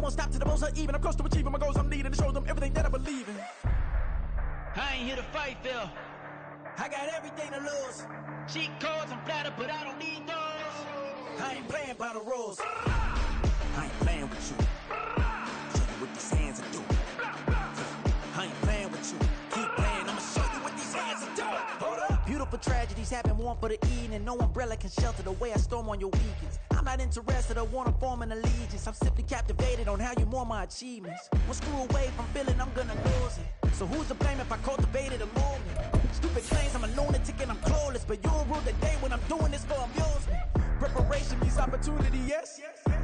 won't stop to the most even. I'm close to achieving my goals. I'm needing to show them everything that I believe in. I ain't here to fight, Phil. I got everything to lose. Cheat codes, I'm flattered, but I don't need those. I ain't playing by the rules. I ain't playing with you. Show you what these hands are doing. I ain't playing with you. Keep playing, I'ma show you what these hands are doing. Hold up. Beautiful tragedies happen, one for the evening, and no umbrella can shelter the way I storm on your weekends. I'm not interested, I wanna form an allegiance. I'm simply captivated on how you more my achievements. One screw away from feeling I'm gonna lose it. So who's to blame if I cultivated a movement? Stupid claims I'm a lunatic and I'm clueless, but you'll rule the day when I'm doing this for amusement. Preparation means opportunity, yes.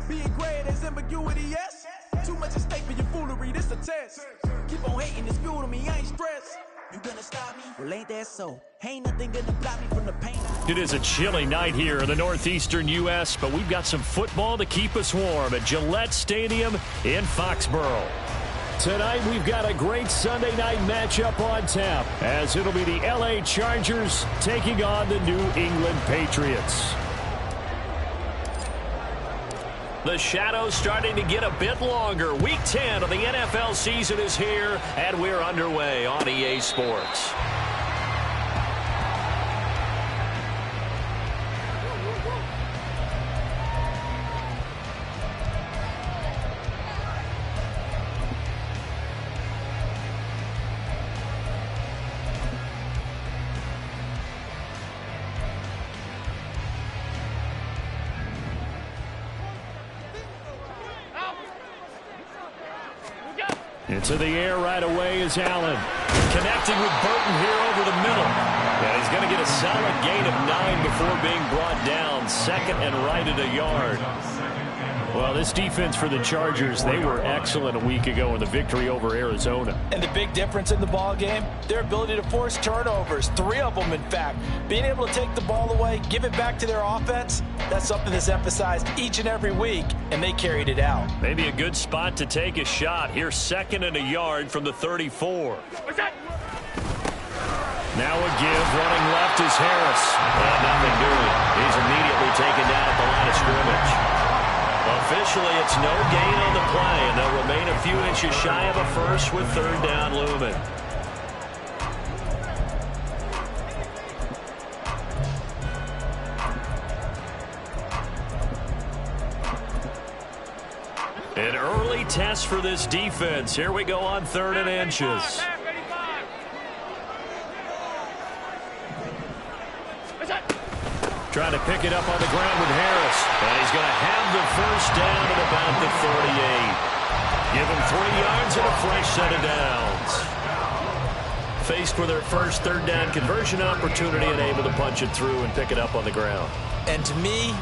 Being great is ambiguity, yes. Too much at stake for your foolery, this a test. Keep on hating, it's fuel to me, I ain't stressed. You gonna stop me? Well, ain't that so? Ain't nothing gonna block me from the pain. It is a chilly night here in the northeastern U.S., but we've got some football to keep us warm at Gillette Stadium in Foxborough. Tonight, we've got a great Sunday night matchup on tap, as it'll be the L.A. Chargers taking on the New England Patriots. The shadows starting to get a bit longer. Week 10 of the NFL season is here, and we're underway on EA Sports. Into the air right away is Allen. Connecting with Burton here over the middle. And he's going to get a solid gain of 9 before being brought down. Second and right at a yard. Well, this defense for the Chargers, they were excellent a week ago in the victory over Arizona. And the big difference in the ball game, their ability to force turnovers, 3 of them in fact. Being able to take the ball away, give it back to their offense, that's something that's emphasized each and every week, and they carried it out. Maybe a good spot to take a shot. Here's second and a yard from the 34. Now a give, running left is Harris. And nothing doing. He's immediately taken down at the line of scrimmage. Officially, it's no gain on the play, and they'll remain a few inches shy of a first with third down looming. An early test for this defense. Here we go on 3rd and inches. Trying to pick it up on the ground with Harris. And he's going to have the first down at about the 38. Give him 3 yards and a fresh set of downs. Faced with their first third down conversion opportunity and able to punch it through and pick it up on the ground. And to me,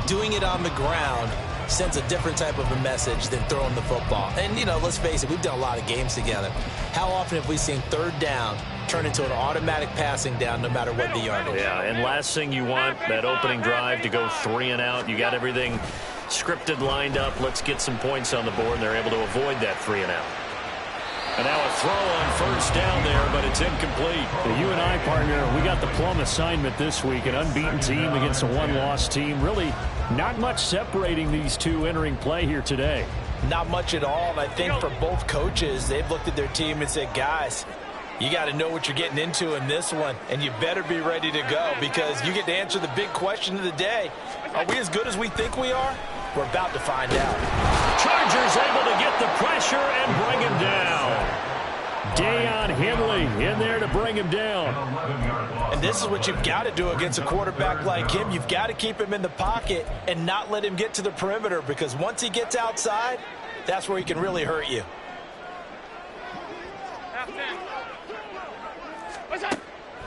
doing it on the ground sends a different type of a message than throwing the football. And, you know, let's face it, we've done a lot of games together. How often have we seen third down turn into an automatic passing down no matter what the yardage? Yeah, and last thing you want, that opening drive to go 3 and out. You got everything scripted, lined up. Let's get some points on the board, and they're able to avoid that 3 and out. And now a throw on first down there, but it's incomplete. The U&I partner, we got the plum assignment this week. An unbeaten team against a one-loss team. Really not much separating these two entering play here today. Not much at all. And I think for both coaches, they've looked at their team and said, guys, you got to know what you're getting into in this one, and you better be ready to go because you get to answer the big question of the day. Are we as good as we think we are? We're about to find out. Chargers able to get the pressure and bring him down. Deion Henley in there to bring him down. And this is what you've got to do against a quarterback like him. You've got to keep him in the pocket and not let him get to the perimeter because once he gets outside, that's where he can really hurt you.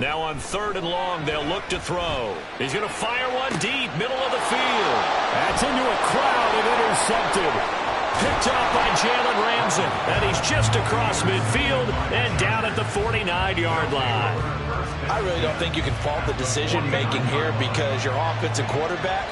Now on 3rd and long, they'll look to throw. He's going to fire one deep, middle of the field. That's into a crowd and intercepted. Picked off by Jalen Ramsey. And he's just across midfield and down at the 49-yard line. I really don't think you can fault the decision-making here because your offensive quarterback,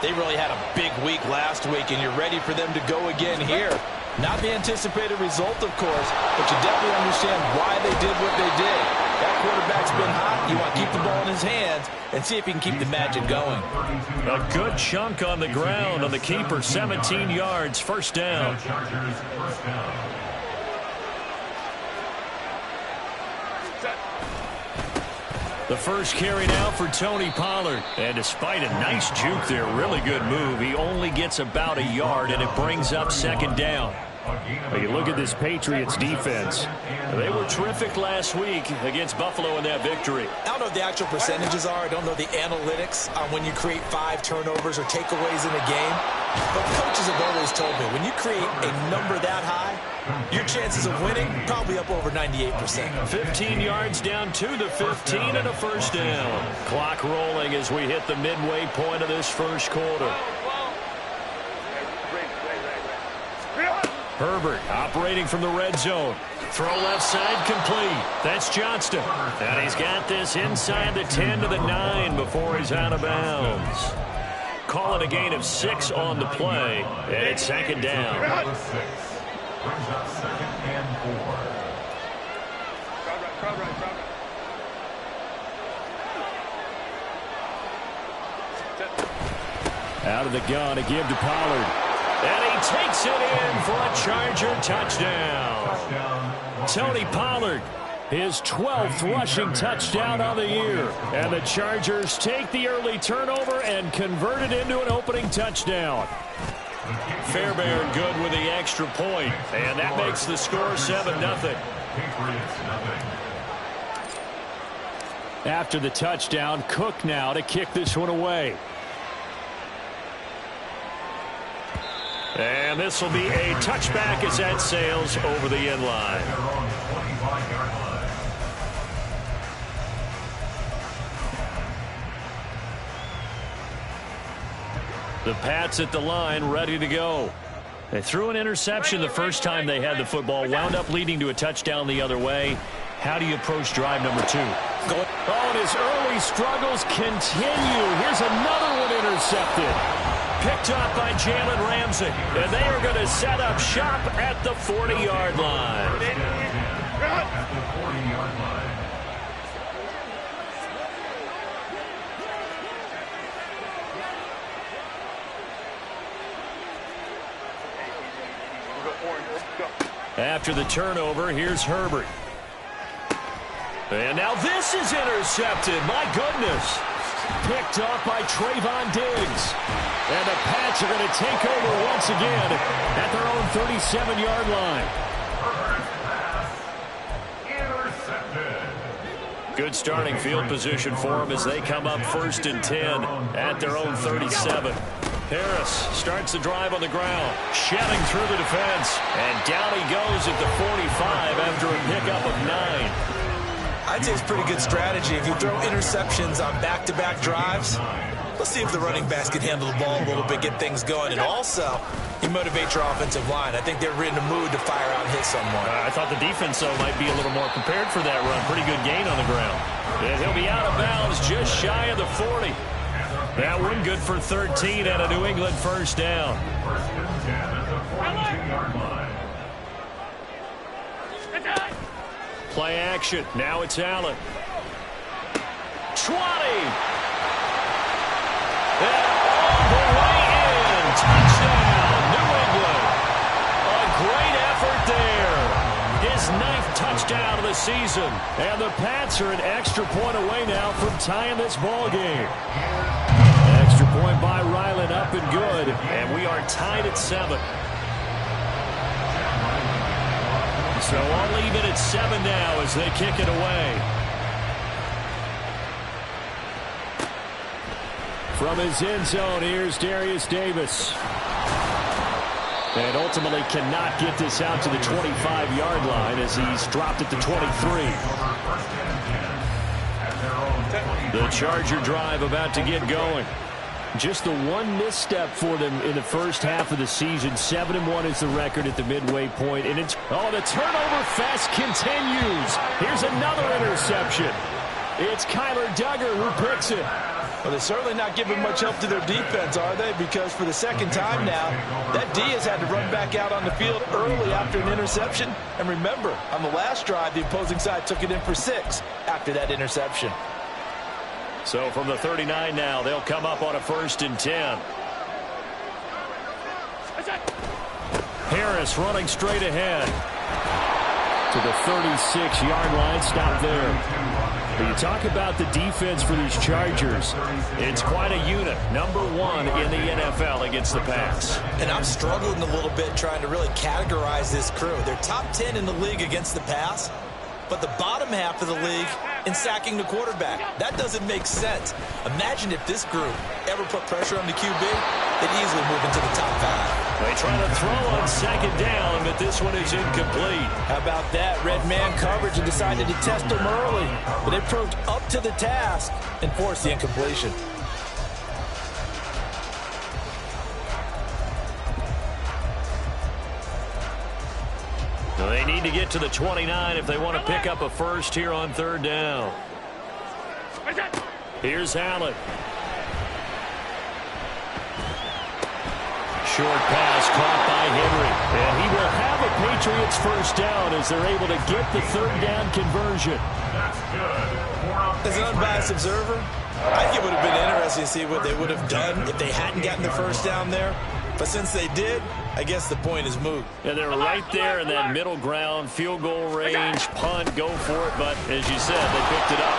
they really had a big week last week, and you're ready for them to go again here. Not the anticipated result, of course, but you definitely understand why they did what they did. That quarterback's been hot. You want to keep the ball in his hands and see if he can keep the magic going. A good chunk on the ground on the keeper, 17 yards, first down. The first carry now for Tony Pollard. And despite a nice juke there, really good move, he only gets about a yard, and it brings up second down. Well, you look at this Patriots defense. They were terrific last week against Buffalo in that victory. I don't know what the actual percentages are. I don't know the analytics on when you create 5 turnovers or takeaways in a game. But coaches have always told me, when you create a number that high, your chances of winning probably up over 98%. 15 yards down to the 15 and a first down. Clock rolling as we hit the midway point of this first quarter. Herbert operating from the red zone. Throw left side complete. That's Johnston. And he's got this inside the 10 to the 9 before he's out of bounds. Call it a gain of 6 on the play. And it's second down. Out of the gun to give to Pollard. And he takes it in for a Charger touchdown. Tony Pollard, his 12th rushing touchdown on the year. And the Chargers take the early turnover and convert it into an opening touchdown. Fairbairn good with the extra point. And that makes the score 7-0. After the touchdown, Cook now to kick this one away. And this will be a touchback as that sails over the end line. The Pats at the line, ready to go. They threw an interception the first time they had the football, wound up leading to a touchdown the other way. How do you approach drive number 2? Oh, and his early struggles continue. Here's another one intercepted. Picked up by Jalen Ramsey. And they are going to set up shop at the 40-yard line. After the turnover, here's Herbert. And now this is intercepted. My goodness. Picked off by Trayvon Diggs. And the Pats are going to take over once again at their own 37-yard line. Good starting field position for them as they come up 1st and 10 at their own 37. Harris starts the drive on the ground, shedding through the defense. And down he goes at the 45 after a pickup of 9. I'd say it's pretty good strategy. If you throw interceptions on back-to-back drives, let's see if the running backs can handle the ball a little bit, get things going. And also, you motivate your offensive line. I think they're in a mood to fire out and hit someone. I thought the defense, though, might be a little more prepared for that run. Pretty good gain on the ground. And he'll be out of bounds just shy of the 40. That one good for 13 and a New England first down. Play action. Now it's Allen. 20. And all the way in. Touchdown, New England. A great effort there. His 9th touchdown of the season. And the Pats are an extra point away now from tying this ball game. Extra point by Ryland, up and good. And we are tied at 7. So I'll leave it at 7 now as they kick it away. From his end zone, here's Darius Davis. And ultimately cannot get this out to the 25-yard line as he's dropped at the 23. The Charger drive about to get going. Just the one misstep for them in the first half of the season. 7-1 is the record at the midway point. And it's, the turnover fest continues. Here's another interception. It's Kyler Duggar who picks it. Well, they're certainly not giving much help to their defense, are they? Because for the second time now, that D has had to run back out on the field early after an interception. And remember, on the last drive, the opposing side took it in for 6 after that interception. So from the 39 now, they'll come up on a 1st and 10. Harris running straight ahead to the 36-yard line. Stop there. When you talk about the defense for these Chargers, it's quite a unit. Number 1 in the NFL against the pass. And I'm struggling a little bit trying to really categorize this crew. They're top 10 in the league against the pass, but the bottom half of the league in sacking the quarterback. That doesn't make sense. Imagine if this group ever put pressure on the QB, they'd easily move into the top 5. They try to throw on 2nd down, but this one is incomplete. How about that? Red man coverage and decided to test them early. But they proved up to the task and forced the incompletion. So they need to get to the 29 if they want to pick up a first here on 3rd down. Here's Allen. Short pass caught by Henry. And he will have a Patriots first down as they're able to get the 3rd down conversion. As an unbiased observer, I think it would have been interesting to see what they would have done if they hadn't gotten the first down there. But since they did, I guess the point is moot. Yeah, they're right there in that middle ground, field goal range, punt, go for it. But as you said, they picked it up.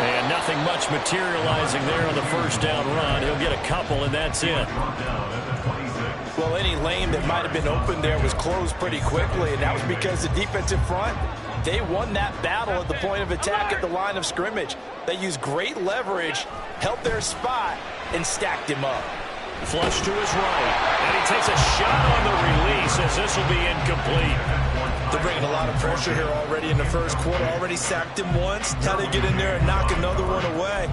And nothing much materializing there on the first down run. He'll get a couple, and that's it. Well, any lane that might have been open there was closed pretty quickly, and that was because the defensive front, they won that battle at the point of attack at the line of scrimmage. They used great leverage, held their spot, and stacked him up. Flush to his right, and he takes a shot on the release as this will be incomplete. They're bringing a lot of pressure here already in the first quarter. Already sacked him once. How they get in there and knock another one away.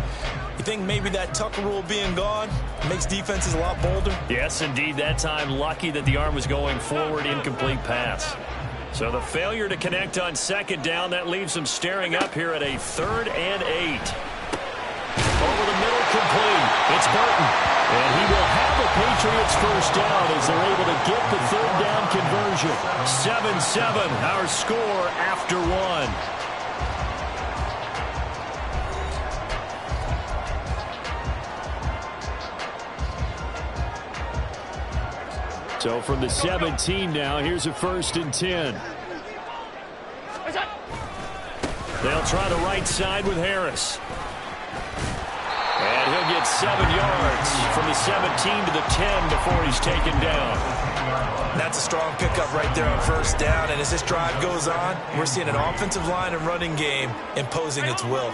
You think maybe that Tucker rule being gone makes defenses a lot bolder? Yes, indeed. That time, lucky that the arm was going forward, incomplete pass. So the failure to connect on 2nd down, that leaves them staring up here at a 3rd and 8. Over the middle, complete. It's Burton. And he will have a Patriots first down as they're able to get the 3rd down conversion. 7-7, our score after 1. So from the 17 now, here's a 1st and 10. They'll try the right side with Harris. And he'll get 7 yards from the 17 to the 10 before he's taken down. That's a strong pickup right there on 1st down. And as this drive goes on, we're seeing an offensive line and running game imposing its will.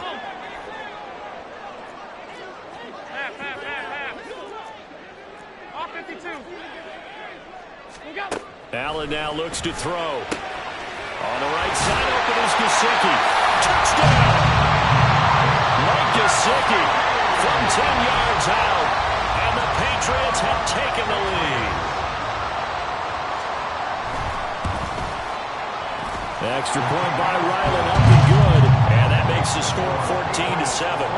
Allen now looks to throw. On the right side, open is Gesicki. Touchdown! Mike Gesicki from 10 yards out. And the Patriots have taken the lead. Extra point by Ryland, up and good. And that makes the score 14-7.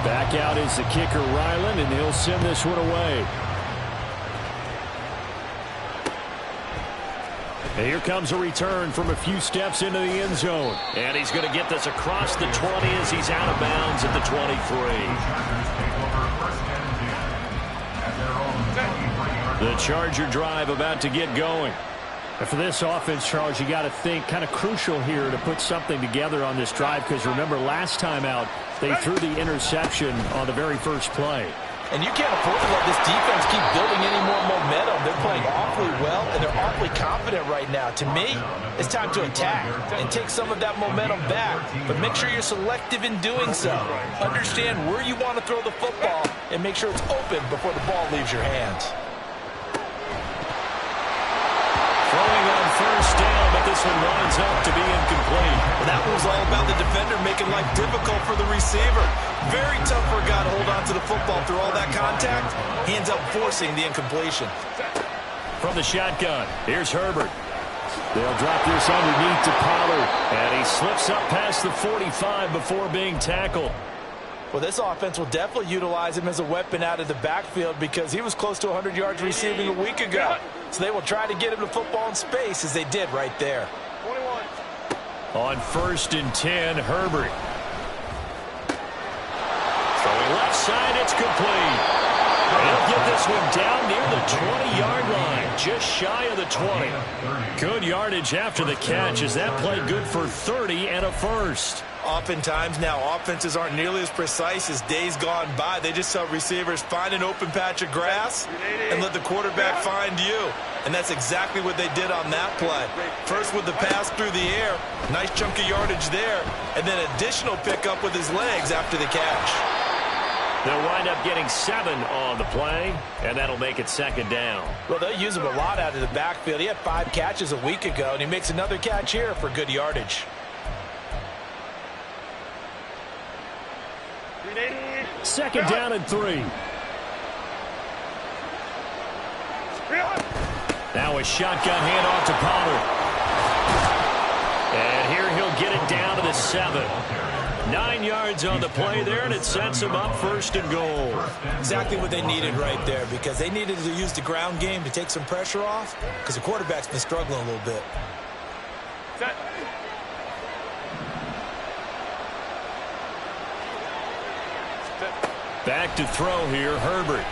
Back out is the kicker, Ryland, and he'll send this one away. And here comes a return from a few steps into the end zone. And he's going to get this across the 20 as he's out of bounds at the 23. The Charger drive about to get going. And for this offense, Charles, you got to think kind of crucial here to put something together on this drive, because remember last time out they threw the interception on the very first play. And you can't afford to let this defense keep building any more momentum. They're playing awfully well, and they're awfully confident right now. To me, it's time to attack and take some of that momentum back. But make sure you're selective in doing so. Understand where you want to throw the football and make sure it's open before the ball leaves your hands. Throwing on 1st down, but this one winds up to be incomplete. Well, that one was all about the defender making life difficult for the receiver. Very tough for a guy to hold on to the football through all that contact. He ends up forcing the incompletion. From the shotgun, here's Herbert. They'll drop this underneath to Pollard. And he slips up past the 45 before being tackled. Well, this offense will definitely utilize him as a weapon out of the backfield because he was close to 100 yards receiving a week ago. So they will try to get him to football in space as they did right there. 21. On 1st and 10, Herbert. Throwing left side, it's complete. He'll get this one down near the 20-yard line, just shy of the 20. Good yardage after the catch as that play good for 30 and a first. Oftentimes now, offenses aren't nearly as precise as days gone by. They just tell receivers, find an open patch of grass and let the quarterback find you. And that's exactly what they did on that play. First with the pass through the air, nice chunk of yardage there, and then additional pickup with his legs after the catch. They'll wind up getting 7 on the play, and that'll make it 2nd down. Well, they'll use him a lot out of the backfield. He had 5 catches a week ago, and he makes another catch here for good yardage. 2nd down and 3. Now a shotgun handoff to Pollard. And here he'll get it down to the 7. 9 yards on the play there, and it sets them up 1st and goal. Exactly what they needed right there because they needed to use the ground game to take some pressure off because the quarterback's been struggling a little bit. Set. Back to throw here, Herbert.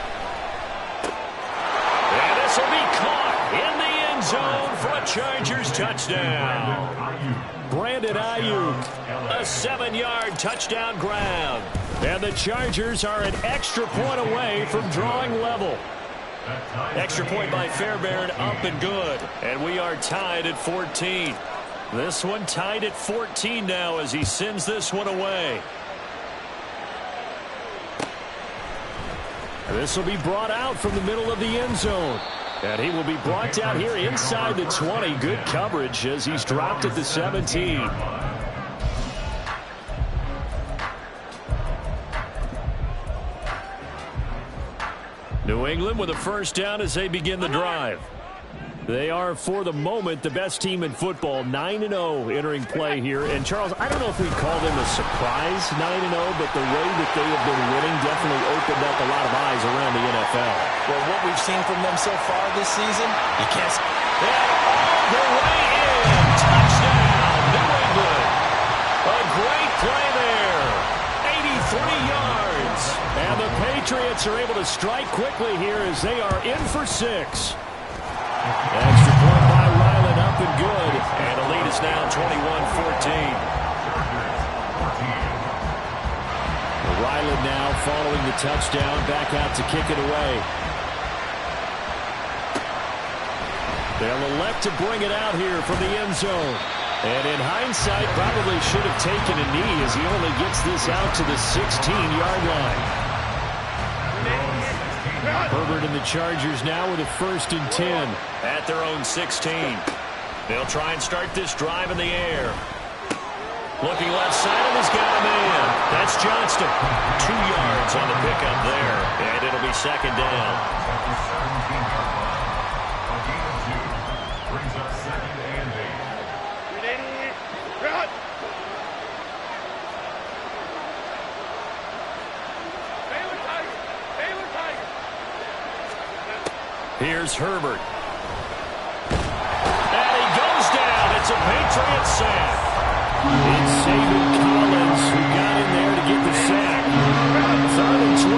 And this will be caught in the end zone for a Chargers touchdown. Brandon Ayuk, a 7-yard touchdown grab. And the Chargers are an extra point away from drawing level. Extra point by Fairbairn, up and good. And we are tied at 14. This one tied at 14 now as he sends this one away. This will be brought out from the middle of the end zone. And he will be brought down here inside the 20. Good coverage as he's dropped at the 17. New England with a 1st down as they begin the drive. They are, for the moment, the best team in football, 9-0 entering play here. And, Charles, I don't know if we call them a surprise 9-0, but the way that they have been winning definitely opened up a lot of eyes around the NFL. Well, what we've seen from them so far this season, you can't... And all the way in. Touchdown, New England. A great play there. 83 yards. And the Patriots are able to strike quickly here as they are in for 6. Extra point by Ryland, up and good. And the lead is now 21-14. Ryland now following the touchdown, back out to kick it away. They'll elect to bring it out here from the end zone. And in hindsight, probably should have taken a knee as he only gets this out to the 16-yard line. Herbert and the Chargers now with a 1st and 10 at their own 16. They'll try and start this drive in the air. Looking left side, and he's got a man. That's Johnston. 2 yards on the pickup there, and it'll be 2nd down. Brings up 2nd and 8. Here's Herbert. And he goes down. It's a Patriots sack. It's Saban Collins who got in there to get the sack. 3rd and 12.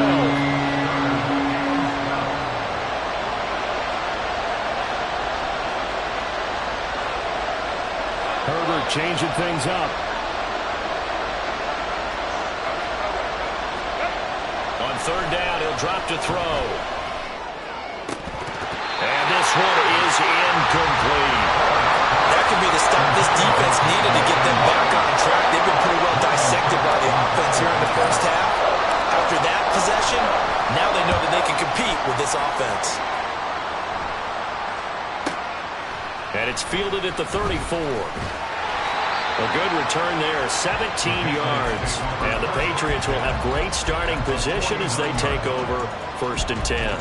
Herbert changing things up. On 3rd down, he'll drop to throw. And this one is incomplete. That could be the stop this defense needed to get them back on track. They've been pretty well dissected by the offense here in the 1st half. After that possession, now they know that they can compete with this offense. And it's fielded at the 34. A good return there, 17 yards. And the Patriots will have great starting position as they take over 1st and 10.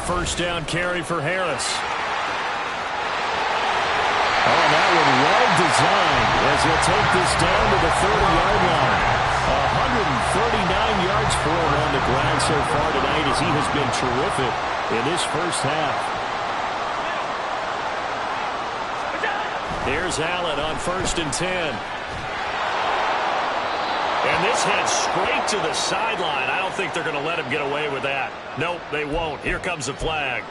first down carry for Harris. Oh, that one well designed as he'll take this down to the 30-yard line. 139 yards for him on the ground so far tonight as he has been terrific in this first half. Here's Allen on 1st and 10. And this heads straight to the sideline. I don't think they're going to let him get away with that. Nope, they won't. Here comes the flag.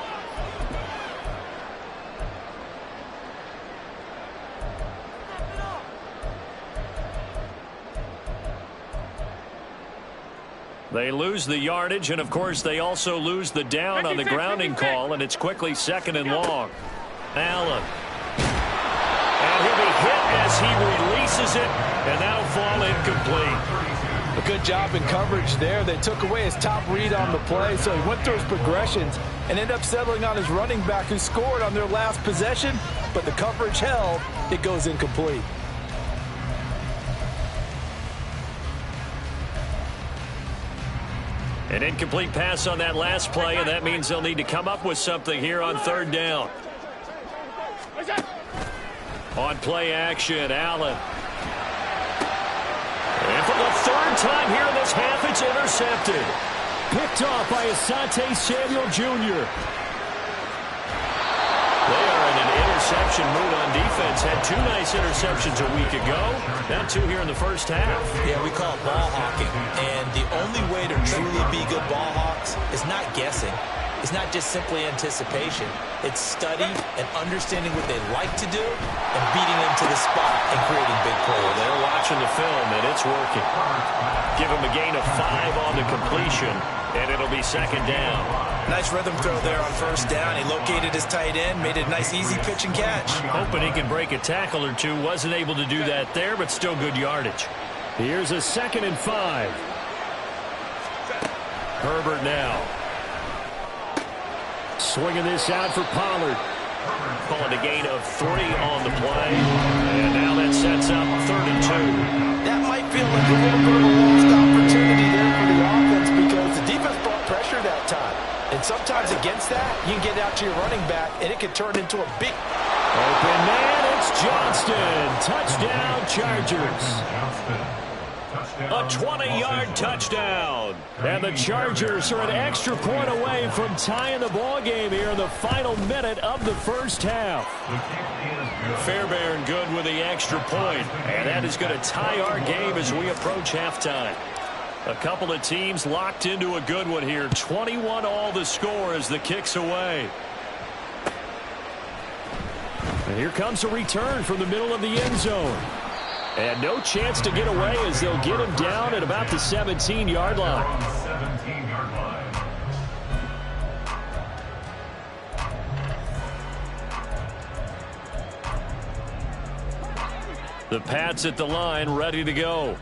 They lose the yardage, and of course they also lose the down on the grounding call, and it's quickly 2nd and long. Allen. And he'll be hit as he releases it, and that'll fall incomplete. A good job in coverage there. They took away his top read on the play, so he went through his progressions and ended up settling on his running back who scored on their last possession, but the coverage held. It goes incomplete. An incomplete pass on that last play, and that means they'll need to come up with something here on 3rd down. On play action, Allen. And for the 3rd time here in this half, it's intercepted. Picked off by Asante Samuel Jr. They are in an interception mood on defense. Had 2 nice interceptions a week ago. Now 2 here in the first half. Yeah, we call it ball hawking. And the only way to truly be good ball hawks is not guessing. It's not just simply anticipation. It's study and understanding what they like to do and beating them to the spot and creating big plays. They're watching the film, and it's working. Give them a gain of 5 on the completion, and it'll be 2nd down. Nice rhythm throw there on 1st down. He located his tight end, made it a nice, easy pitch and catch. Hoping he can break a tackle or 2. Wasn't able to do that there, but still good yardage. Here's a 2nd and 5. Herbert now. Swinging this out for Pollard. Calling a gain of 3 on the play. And now that sets up 3rd and 2. That might feel like a little bit of a lost opportunity there for the offense because the defense brought pressure that time. And sometimes against that, you can get out to your running back, and it can turn into a big... Open man, it's Johnston. Touchdown, Chargers. A 20-yard touchdown. And the Chargers are an extra point away from tying the ball game here in the final minute of the first half. Fairbairn good with the extra point, and that is going to tie our game as we approach halftime. A couple of teams locked into a good one here. 21 all the score as the kick's away. And here comes a return from the middle of the end zone. And no chance to get away as they'll get him down at about the 17-yard line. The Pats at the line ready to go.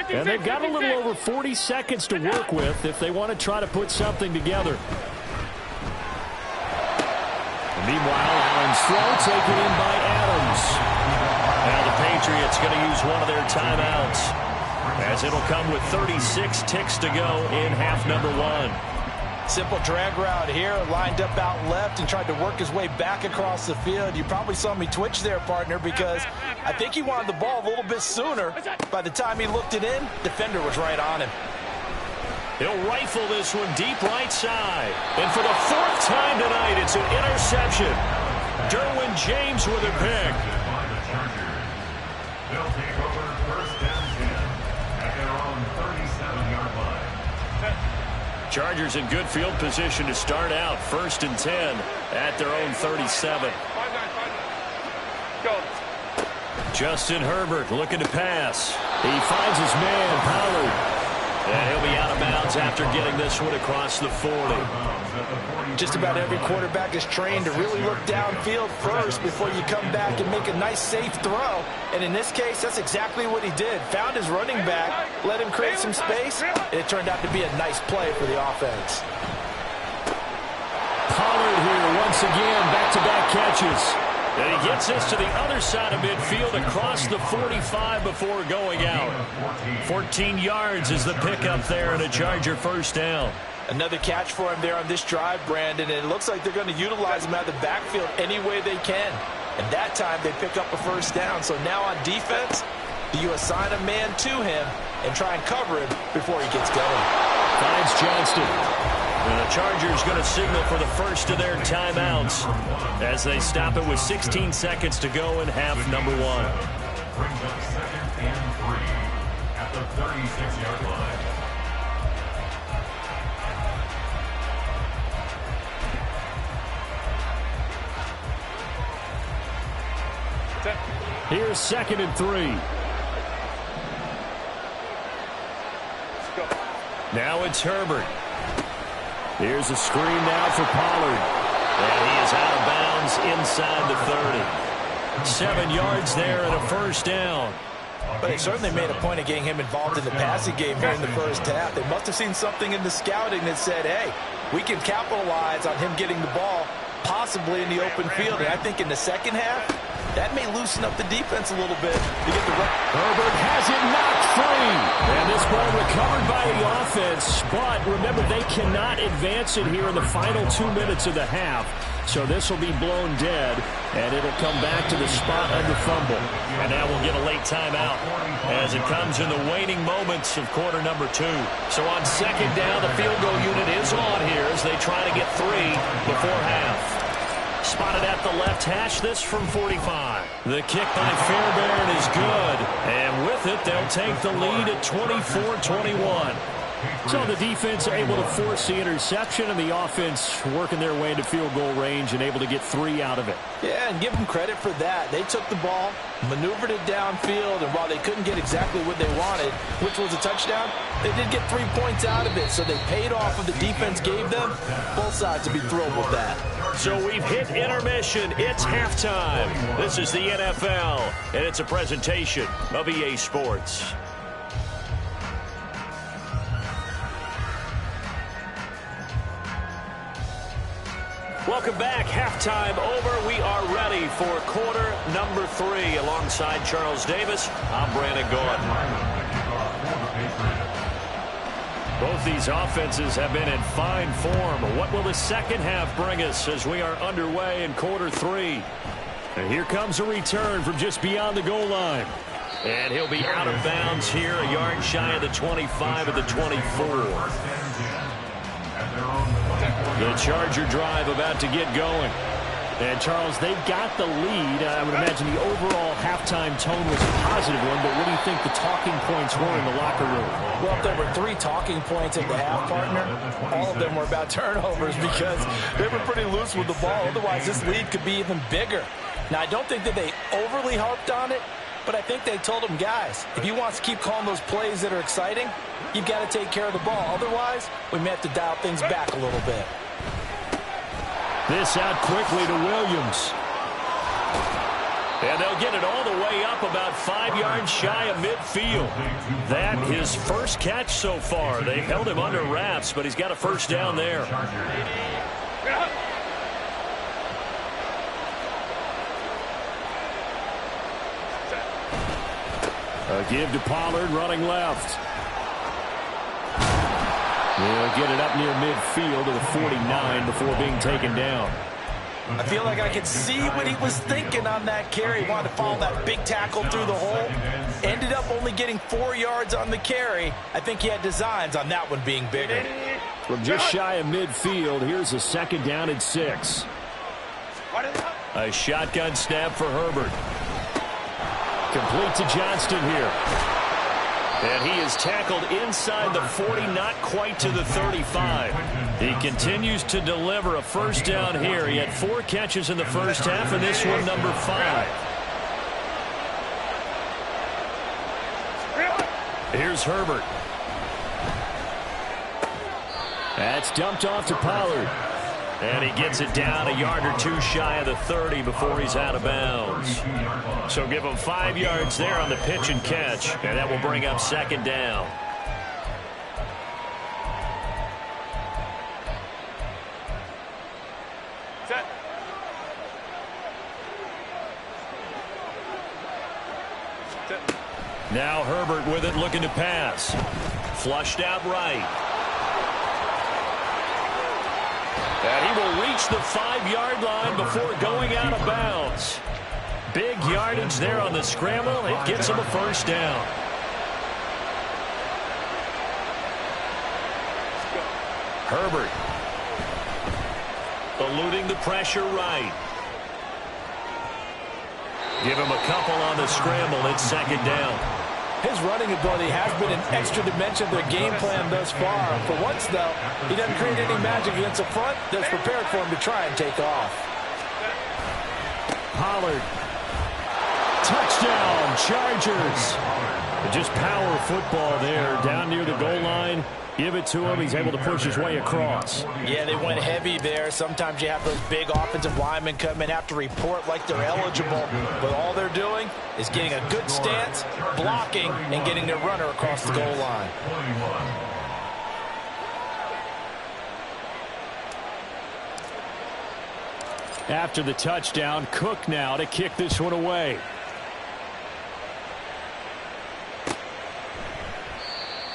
And they've got a little over 40 seconds to work with if they want to try to put something together. Meanwhile, Allen's throw taken in by Adams. Now the Patriots going to use one of their timeouts as it'll come with 36 ticks to go in half number 1. Simple drag route here, lined up out left and tried to work his way back across the field. You probably saw me twitch there, partner, because I think he wanted the ball a little bit sooner. By the time he looked it in, defender was right on him. He'll rifle this one deep right side. And for the 4th time tonight, it's an interception. Derwin James with a pick. They'll take over 1st and 10 at their own 37-yard line. Chargers in good field position to start out. 1st and 10 at their own 37. Go. Justin Herbert looking to pass. He finds his man, Pollard. And he'll be out of bounds after getting this one across the 40. Just about every quarterback is trained to really look downfield first before you come back and make a nice, safe throw. And in this case, that's exactly what he did. Found his running back, let him create some space, and it turned out to be a nice play for the offense. Pollard here once again, back-to-back catches. And he gets this to the other side of midfield across the 45 before going out. 14 yards is the pickup there and a Charger 1st down. Another catch for him there on this drive, Brandon, and it looks like they're going to utilize him out of the backfield any way they can. And that time they pick up a first down. So now on defense, you assign a man to him and try and cover him before he gets going. Finds Johnston. And the Chargers going to signal for the first of their timeouts as they stop it with 16 seconds to go in half number 1. Brings up 2nd and 3 at the 36-yard line. Here's 2nd and 3. Now it's Herbert. Here's a screen now for Pollard. And he is out of bounds inside the 30. 7 yards there and a first down. But they certainly made a point of getting him involved in the passing game here in the first half. They must have seen something in the scouting that said, hey, we can capitalize on him getting the ball, possibly in the open field. And I think in the second half, that may loosen up the defense a little bit to get the run. Herbert has it knocked free. And this ball recovered by the offense. But remember, they cannot advance it here in the final 2 minutes of the half. So this will be blown dead, and it'll come back to the spot under fumble. And now we'll get a late timeout as it comes in the waning moments of quarter number 2. So on second down, the field goal unit is on here as they try to get 3 before half. Spotted at the left hash, this from 45. The kick by Fairbairn is good. And with it, they'll take the lead at 24-21. So the defense able to force the interception, and the offense working their way into field goal range and able to get 3 out of it. Yeah, and give them credit for that. They took the ball, maneuvered it downfield, and while they couldn't get exactly what they wanted, which was a touchdown, they did get 3 points out of it. So they paid off what the defense gave them. Both sides will be thrilled with that. So we've hit intermission. It's halftime. This is the NFL, and it's a presentation of EA Sports. Welcome back. Halftime over. We are ready for quarter number 3. Alongside Charles Davis, I'm Brandon Gaudin. Both these offenses have been in fine form. What will the second half bring us as we are underway in quarter 3? And here comes a return from just beyond the goal line. And he'll be out of bounds here, a yard shy of the 25 of the 24. The Charger drive about to get going. And, Charles, they've got the lead. I would imagine the overall halftime tone was a positive one, but what do you think the talking points were in the locker room? Well, if there were 3 talking points at the half, partner, all of them were about turnovers because they were pretty loose with the ball. Otherwise, this lead could be even bigger. Now, I don't think that they overly harped on it, but I think they told them, guys, if you want to keep calling those plays that are exciting, you've got to take care of the ball. Otherwise, we may have to dial things back a little bit. This out quickly to Williams. And they'll get it all the way up about 5 yards shy of midfield. That his first catch so far. They've held him under wraps, but he's got a first down there. A give to Pollard running left. They'll get it up near midfield to the 49 before being taken down. I feel like I could see what he was thinking on that carry. He wanted to follow that big tackle through the hole. Ended up only getting 4 yards on the carry. I think he had designs on that one being bigger. From just shy of midfield, here's a second down and 6. A shotgun snap for Herbert. Complete to Johnston here. And he is tackled inside the 40, not quite to the 35. He continues to deliver a first down here. He had 4 catches in the first half, and this one number 5. Here's Herbert. That's dumped off to Pollard. And he gets it down a yard or 2 shy of the 30 before he's out of bounds. So give him 5 yards there on the pitch and catch, and that will bring up second down. Set. Now Herbert with it, looking to pass. Flushed out right. And he will reach the 5-yard line before going out of bounds. Big yardage there on the scramble. It gets him a first down. Herbert. Eluding the pressure right. Give him a couple on the scramble. It's second down. His running ability has been an extra dimension of their game plan thus far. For once, though, he doesn't create any magic against the front that's prepared for him to try and take off. Pollard. Touchdown, Chargers. Just power football there down near the goal line. Give it to him. He's able to push his way across. Yeah, they went heavy there. Sometimes you have those big offensive linemen come in, have to report like they're eligible. But all they're doing is getting a good stance, blocking, and getting their runner across the goal line. After the touchdown, Cook now to kick this one away.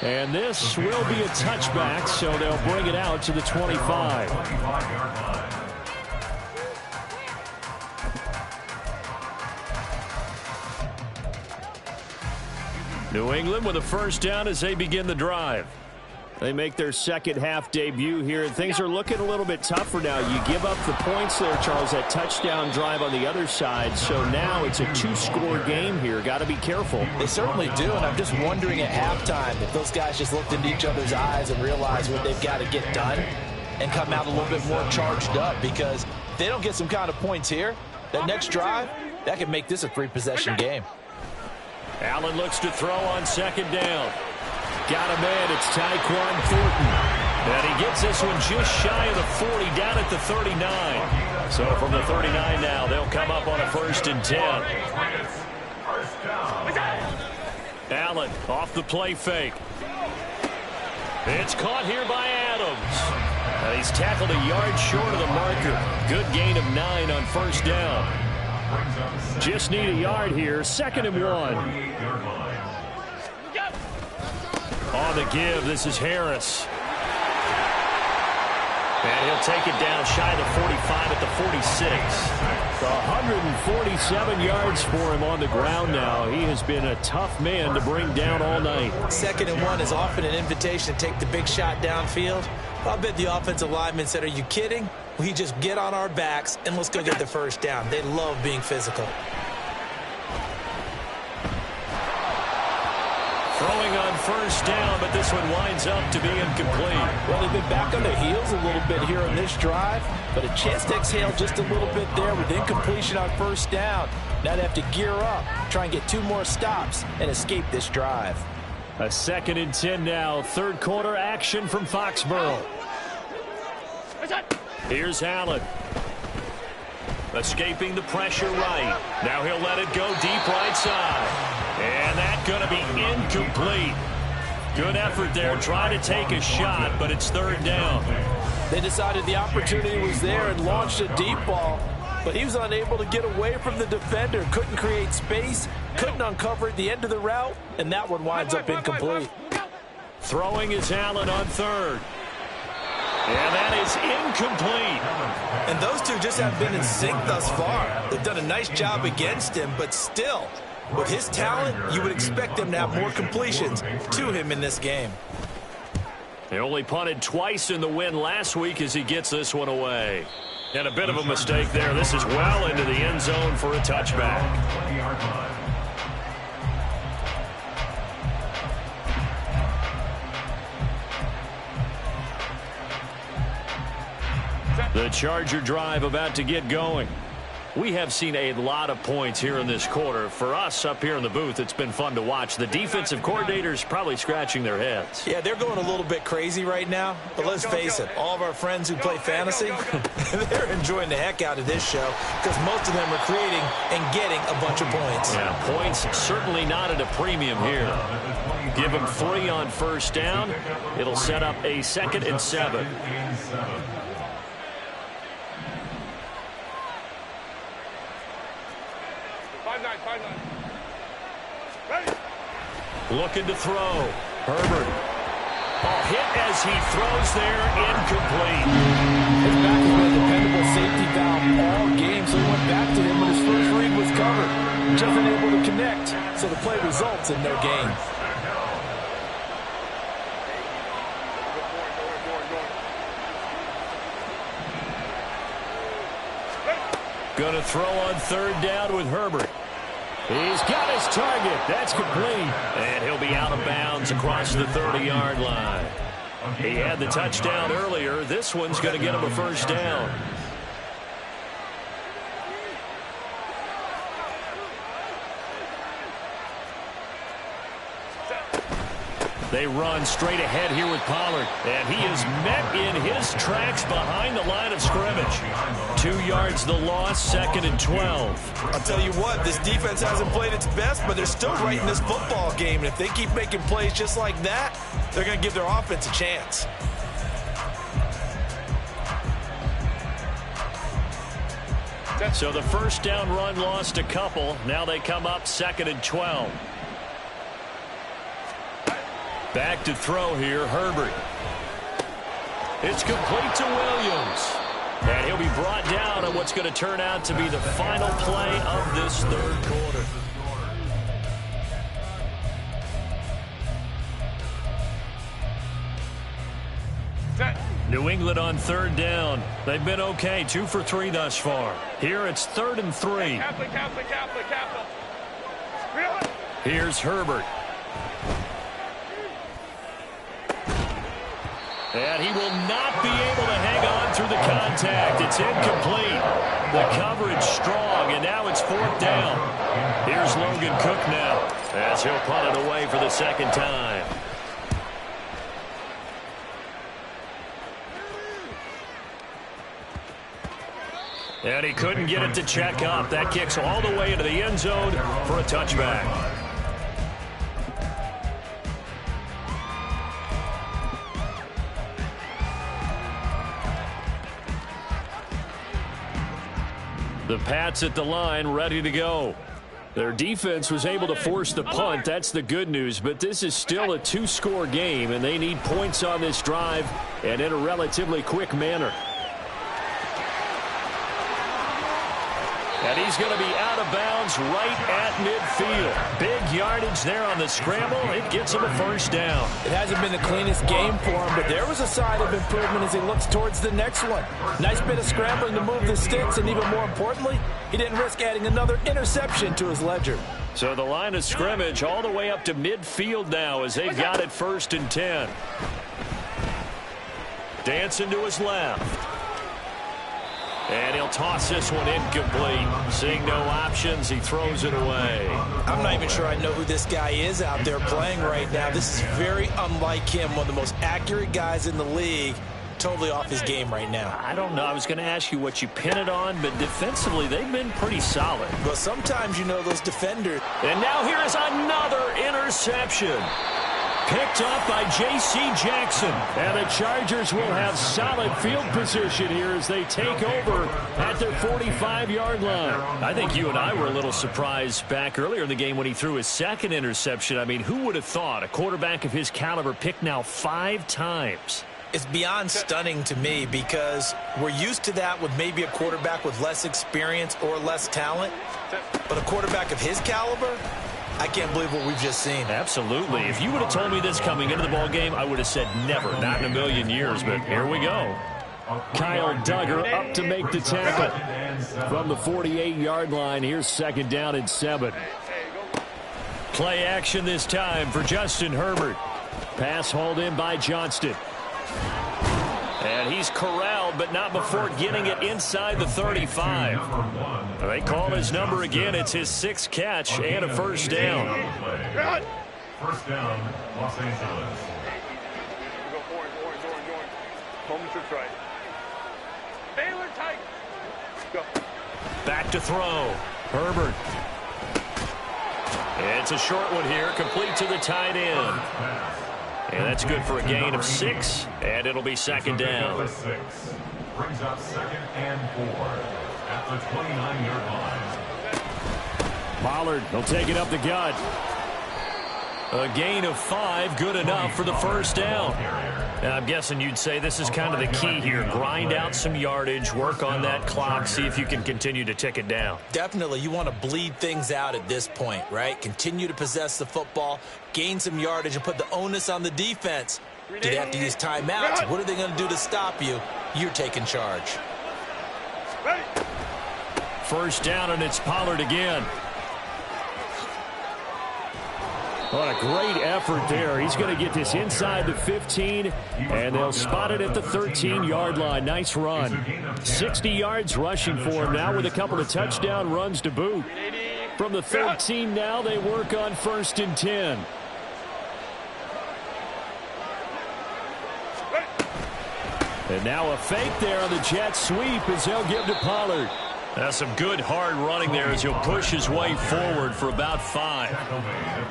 And this will be a touchback, so they'll bring it out to the 25. New England with a first down as they begin the drive. They make their second half debut here, and things are looking a little bit tougher now. You give up the points there, Charles, that touchdown drive on the other side. So now it's a 2-score game here. Got to be careful. They certainly do, and I'm just wondering at halftime if those guys just looked into each other's eyes and realized what they've got to get done and come out a little bit more charged up, because if they don't get some kind of points here, that next drive, that could make this a 3-possession game. Allen looks to throw on second down. Got a man. It's Tyquan Thornton. And he gets this one just shy of the 40, down at the 39. So from the 39 now, they'll come up on a 1st and 10. Allen off the play fake. It's caught here by Adams. And he's tackled a yard short of the marker. Good gain of 9 on 1st down. Just need a yard here. 2nd and 1. On the give, this is Harris. And he'll take it down shy of the 45 at the 46. 147 yards for him on the ground now. He has been a tough man to bring down all night. 2nd and 1 is often an invitation to take the big shot downfield. I bet the offensive linemen said, are you kidding? We just get on our backs and let's go get the first down. They love being physical. Throwing on 1st down, but this one winds up to be incomplete. Well, they've been back on their heels a little bit here on this drive, but a chance to exhale just a little bit there with incompletion on 1st down. Now they have to gear up, try and get 2 more stops, and escape this drive. A 2nd and 10 now. 3rd quarter action from Foxborough. Here's Allen. Escaping the pressure right. Now he'll let it go deep right side. And that's going to be incomplete. Good effort there, trying to take a shot, but it's 3rd down. They decided the opportunity was there and launched a deep ball, but he was unable to get away from the defender. Couldn't create space, couldn't uncover at the end of the route, and that one winds up incomplete. Throwing is Allen on 3rd. And that is incomplete. And those two just have been in sync thus far. They've done a nice job against him, but still, with his talent, you would expect them to have more completions to him in this game. He only punted twice in the win last week as he gets this one away. And a bit of a mistake there. This is well into the end zone for a touchback. The Charger drive about to get going. We have seen a lot of points here in this quarter. For us up here in the booth, it's been fun to watch. The defensive coordinators probably scratching their heads. Yeah, they're going a little bit crazy right now. But let's face it, all of our friends who play fantasy, they're enjoying the heck out of this show because most of them are creating and getting a bunch of points. Yeah, points certainly not at a premium here. Give them 3 on 1st down. It'll set up a 2nd and 7. Looking to throw. Herbert. Oh, hit as he throws there, incomplete. His back has been a dependable safety valve all game, so he went back to him when his first read was covered. Just unable to connect, so the play results in no gain. Going to throw on third down with Herbert. He's got his target. That's complete. And he'll be out of bounds across the 30-yard line. He had the touchdown earlier. This one's going to get him a first down. They run straight ahead here with Pollard. And he is met in his tracks behind the line of scrimmage. 2 yards the loss, 2nd and 12. I'll tell you what, this defense hasn't played its best, but they're still right in this football game. And if they keep making plays just like that, they're going to give their offense a chance. So the first down run lost a couple. Now they come up 2nd and 12. Back to throw here, Herbert. It's complete to Williams. And he'll be brought down on what's going to turn out to be the final play of this third quarter. New England on third down. They've been okay, 2 for 3 thus far. Here it's 3rd and 3. Here's Herbert. And he will not be able to hang on through the contact. It's incomplete. The coverage strong, and now it's 4th down. Here's Logan Cook now, as he'll punt it away for the second time. And he couldn't get it to check up. That kicks all the way into the end zone for a touchback. The Pats at the line, ready to go. Their defense was able to force the punt. That's the good news. But this is still a 2-score game, and they need points on this drive and in a relatively quick manner. And he's going to be out of bounds right at midfield. Big yardage there on the scramble. It gets him a first down. It hasn't been the cleanest game for him, but there was a sign of improvement as he looks towards the next one. Nice bit of scrambling to move the sticks, and even more importantly, he didn't risk adding another interception to his ledger. So the line of scrimmage all the way up to midfield now as they've got it 1st and 10. Dancing to his left. And he'll toss this one incomplete. Seeing no options, he throws it away. I'm not even sure I know who this guy is out there playing right now. This is very unlike him, one of the most accurate guys in the league. Totally off his game right now. I don't know. I was going to ask you what you pin it on, but defensively, they've been pretty solid. But sometimes, you know, those defenders. And now here is another interception. Picked up by J.C. Jackson. And the Chargers will have solid field position here as they take over at their 45-yard line. I think you and I were a little surprised back earlier in the game when he threw his second interception. I mean, who would have thought a quarterback of his caliber picked now 5 times? It's beyond stunning to me because we're used to that with maybe a quarterback with less experience or less talent. But a quarterback of his caliber, I can't believe what we've just seen. Absolutely. If you would have told me this coming into the ball game, I would have said never, not in a million years. But here we go. Kyle Duggar up to make the tackle. From the 48-yard line, here's 2nd down and 7. Play action this time for Justin Herbert. Pass hauled in by Johnston. And he's corralled, but not before getting it inside the 35. They call his number again. It's his 6th catch and a first down. First down, Los Angeles. Back to throw. Herbert. It's a short one here, complete to the tight end. And that's good for a gain of 6, and it'll be 2nd down. Brings up 2nd and 4 at the 29-yard line. Pollard, he'll take it up the gut. A gain of 5, good enough for the first down. And I'm guessing you'd say this is kind of the key here. Grind out some yardage, work on that clock, see if you can continue to tick it down. Definitely, you want to bleed things out at this point, right? Continue to possess the football, gain some yardage, and put the onus on the defense. Do they have to use timeouts? What are they going to do to stop you? You're taking charge. First down, and it's Pollard again. What a great effort there. He's going to get this inside the 15, and they'll spot it at the 13-yard line. Nice run. 60 yards rushing for him now with a couple of touchdown runs to boot. From the 13 now, they work on 1st and 10. And now a fake there on the jet sweep as they'll give to Pollard. That's some good hard running there as he'll push his way forward for about 5.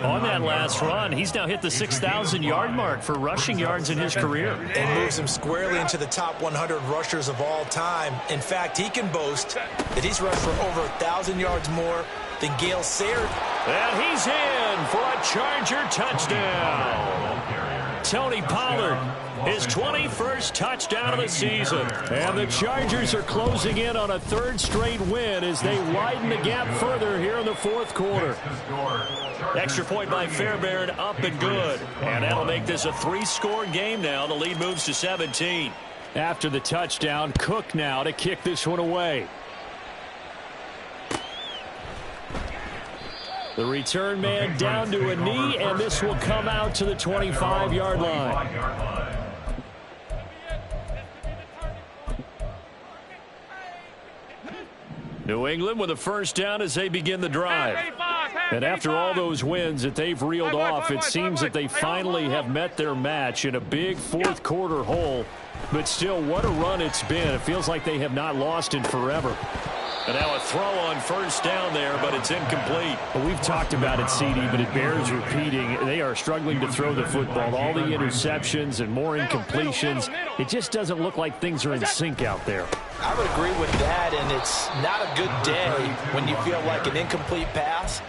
On that last run, he's now hit the 6,000-yard mark for rushing yards in his career. And moves him squarely into the top 100 rushers of all time. In fact, he can boast that he's rushed for over 1,000 yards more than Gale Sayers. And he's in for a Charger touchdown. Tony Pollard, his 21st touchdown of the season. And the Chargers are closing in on a 3rd straight win as they widen the gap further here in the 4th quarter. Extra point by Fairbairn, up and good. And that'll make this a 3-score game now. The lead moves to 17. After the touchdown, Cook now to kick this one away. The return man down to a knee, and this will come out to the 25-yard line. New England with a first down as they begin the drive. And after all those wins that they've reeled off, it seems that they finally have met their match in a big 4th quarter hole. But still, what a run it's been. It feels like they have not lost in forever. And now a throw on first down there, but it's incomplete. Well, we've talked about it, CD, but it bears repeating. They are struggling to throw the football. All the interceptions and more incompletions. It just doesn't look like things are in sync out there. I would agree with that, and it's not a good day when you feel like an incomplete pass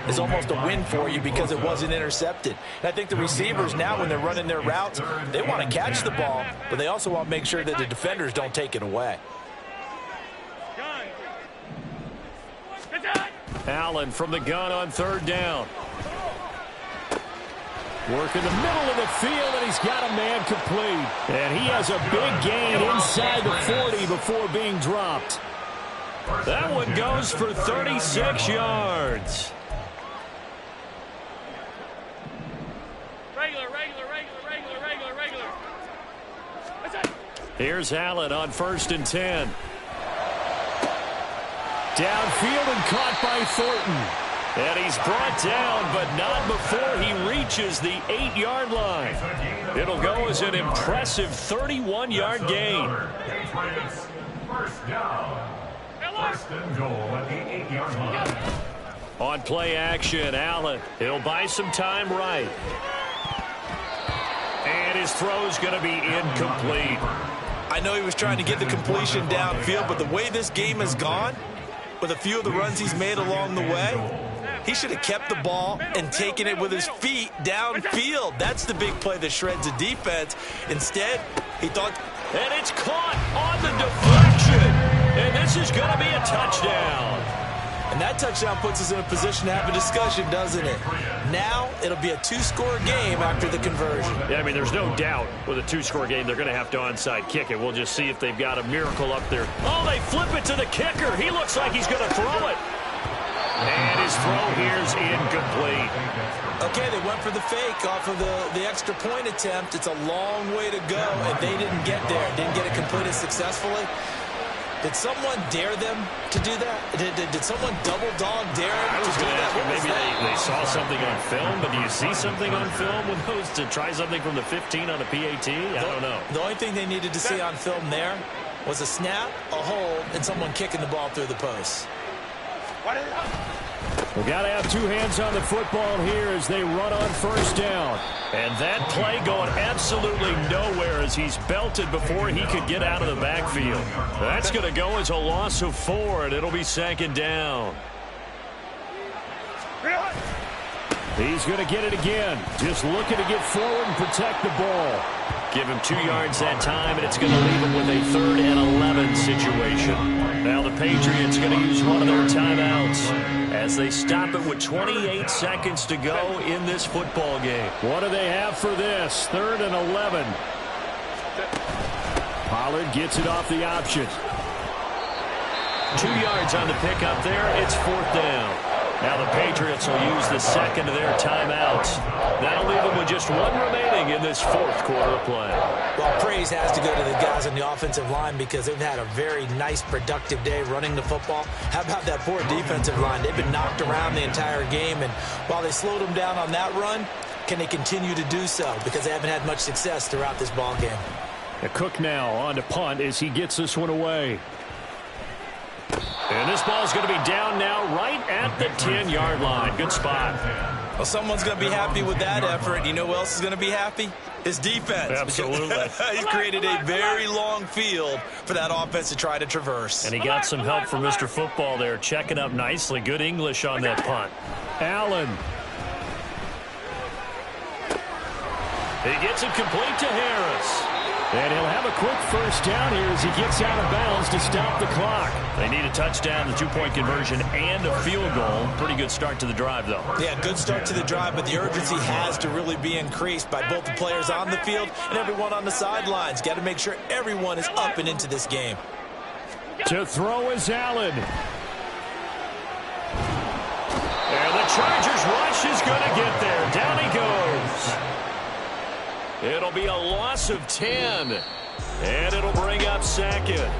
is almost a win for you because it wasn't intercepted. And I think the receivers now, when they're running their routes, they want to catch the ball, but they also want to make sure that the defenders don't take it away. Allen from the gun on 3rd down. Work in the middle of the field, and he's got a man complete. And he has a big gain inside the 40 before being dropped. That one goes for 36 yards. Regular. Here's Allen on 1st and 10. Downfield and caught by Thornton. And he's brought down, but not before he reaches the 8-yard line. It'll go as an impressive 31-yard gain. First down. 1st and goal at the 8-yard line. On play action, Allen. He'll buy some time right. And his throw's going to be incomplete. I know he was trying to get the completion downfield, but the way this game has gone, with a few of the runs he's made along the way, he should have kept the ball and taken it with his feet downfield. That's the big play that shreds a defense. Instead, he thought... And it's caught on the deflection. And this is going to be a touchdown. And that touchdown puts us in a position to have a discussion, doesn't it? Now, it'll be a 2-score game after the conversion. Yeah, I mean, there's no doubt with a 2-score game, they're going to have to onside kick it. We'll just see if they've got a miracle up there. Oh, they flip it to the kicker. He looks like he's going to throw it. And his throw here's incomplete. Okay, they went for the fake off of the extra point attempt. It's a long way to go, and they didn't get there. Didn't get it completed successfully. Did someone dare them to do that? Did someone double-dog dare them to do that? Maybe they saw something on film, but do you see something on film with those to try something from the 15 on a PAT? I don't know. The only thing they needed to see on film there was a snap, a hold, and someone kicking the ball through the post. We got to have 2 hands on the football here as they run on first down. And that play going absolutely nowhere as he's belted before he could get out of the backfield. That's going to go as a loss of 4, and it'll be 2nd down. He's going to get it again. Just looking to get forward and protect the ball. Give him 2 yards that time, and it's going to leave him with a 3rd and 11 situation. Now the Patriots going to use one of their timeouts as they stop it with 28 seconds to go in this football game. What do they have for this? 3rd and 11. Pollard gets it off the option. 2 yards on the pickup there. It's 4th down. Now the Patriots will use the second of their timeouts. That'll leave them with just 1 remaining in this 4th quarter of play. Well, praise has to go to the guys on the offensive line because they've had a very nice, productive day running the football. How about that poor defensive line? They've been knocked around the entire game, and while they slowed them down on that run, can they continue to do so? Because they haven't had much success throughout this ball game. Cook now on to punt as he gets this one away. And this ball is going to be down now right at the 10-yard line. Good spot. Well, someone's going to be happy with that effort. You know who else is going to be happy? His defense. Absolutely. He's created a very long field for that offense to try to traverse. And he got some help from Mr. Football there, checking up nicely. Good English on that punt. Allen. He gets it complete to Harris. And he'll have a quick first down here as he gets out of bounds to stop the clock. They need a touchdown, the 2-point conversion, and a field goal. Pretty good start to the drive, though. Yeah, good start to the drive, but the urgency has to really be increased by both the players on the field and everyone on the sidelines. Got to make sure everyone is up and into this game. To throw is Allen. And the Chargers rush is going to get there. Down he goes. It'll be a loss of 10. And it'll bring up 2nd.